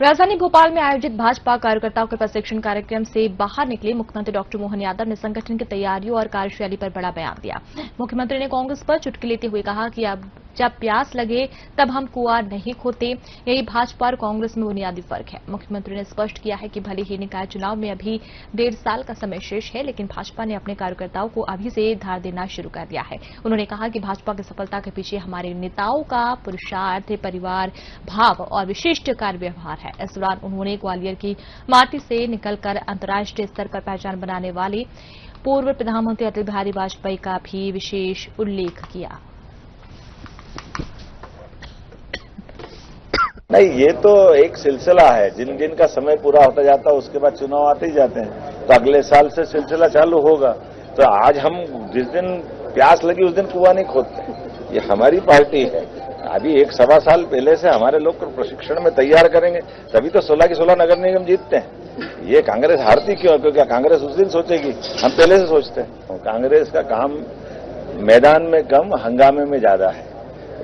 राजधानी भोपाल में आयोजित भाजपा कार्यकर्ताओं के प्रशिक्षण कार्यक्रम से बाहर निकले मुख्यमंत्री डॉक्टर मोहन यादव ने संगठन की तैयारियों और कार्यशैली पर बड़ा बयान दिया। मुख्यमंत्री ने कांग्रेस पर चुटकी लेते हुए कहा कि अब जब प्यास लगे तब हम कुआं नहीं खोदते, यही भाजपा और कांग्रेस में बुनियादी फर्क है। मुख्यमंत्री ने स्पष्ट किया है कि भले ही निकाय चुनाव में अभी 1.5 साल का समय शेष है, लेकिन भाजपा ने अपने कार्यकर्ताओं को अभी से धार देना शुरू कर दिया है। उन्होंने कहा कि भाजपा की सफलता के पीछे हमारे नेताओं का पुरुषार्थ, परिवार भाव और विशिष्ट कार्य व्यवहार है। इस दौरान उन्होंने ग्वालियर की माटी से निकलकर अंतर्राष्ट्रीय स्तर पर पहचान बनाने वाले पूर्व प्रधानमंत्री अटल बिहारी वाजपेयी का भी विशेष उल्लेख किया। नहीं, ये तो एक सिलसिला है। जिन जिन का समय पूरा होता जाता है उसके बाद चुनाव आते ही जाते हैं, तो अगले साल से सिलसिला चालू होगा। तो आज हम जिस दिन प्यास लगी उस दिन कुआं नहीं खोदते। ये हमारी पार्टी है। अभी 1-1.25 साल पहले से हमारे लोग को प्रशिक्षण में तैयार करेंगे, तभी तो 16 की 16 नगर निगम जीतते हैं। ये कांग्रेस हारती क्यों? क्योंकि कांग्रेस उस दिन सोचेगी, हम पहले से सोचते हैं। कांग्रेस का काम मैदान में कम, हंगामे में ज्यादा है।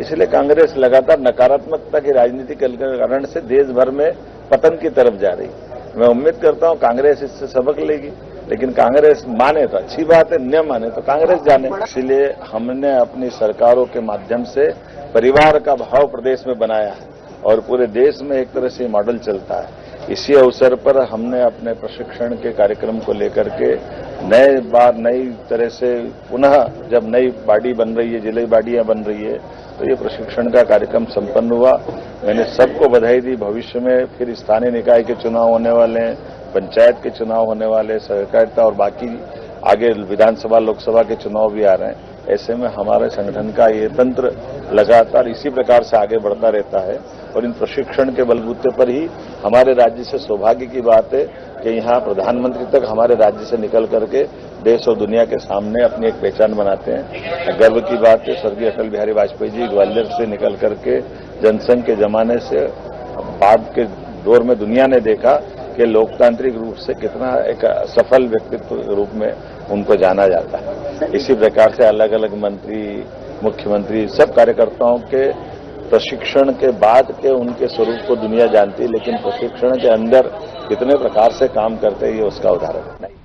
इसलिए कांग्रेस लगातार नकारात्मकता की राजनीति के कारण से देश भर में पतन की तरफ जा रही। मैं उम्मीद करता हूं कांग्रेस इससे सबक लेगी, लेकिन कांग्रेस माने तो अच्छी बात है, न माने तो कांग्रेस जाने। इसलिए हमने अपनी सरकारों के माध्यम से परिवार का भाव प्रदेश में बनाया है और पूरे देश में एक तरह से मॉडल चलता है। इसी अवसर पर हमने अपने प्रशिक्षण के कार्यक्रम को लेकर के नई तरह से पुनः जब नई बाडी बन रही है, जिले बाडियां बन रही है, तो ये प्रशिक्षण का कार्यक्रम संपन्न हुआ। मैंने सबको बधाई दी। भविष्य में फिर स्थानीय निकाय के चुनाव होने वाले हैं, पंचायत के चुनाव होने वाले, सहकारिता और बाकी आगे विधानसभा लोकसभा के चुनाव भी आ रहे हैं। ऐसे में हमारे संगठन का ये तंत्र लगातार इसी प्रकार से आगे बढ़ता रहता है और इन प्रशिक्षण के बलबूते पर ही हमारे राज्य से सौभाग्य की बात है कि यहाँ प्रधानमंत्री तक हमारे राज्य से निकल करके देश और दुनिया के सामने अपनी एक पहचान बनाते हैं। गर्व की बात है, स्वर्गीय अटल बिहारी वाजपेयी जी ग्वालियर से निकल करके जनसंघ के जमाने से बाद के दौर में दुनिया ने देखा कि लोकतांत्रिक रूप से कितना एक सफल व्यक्तित्व के रूप में उनको जाना जाता है। इसी प्रकार से अलग अलग मंत्री, मुख्यमंत्री, सब कार्यकर्ताओं के प्रशिक्षण के बाद के उनके स्वरूप को दुनिया जानती है, लेकिन प्रशिक्षण के अंदर कितने प्रकार से काम करते हैं ये उसका उदाहरण है।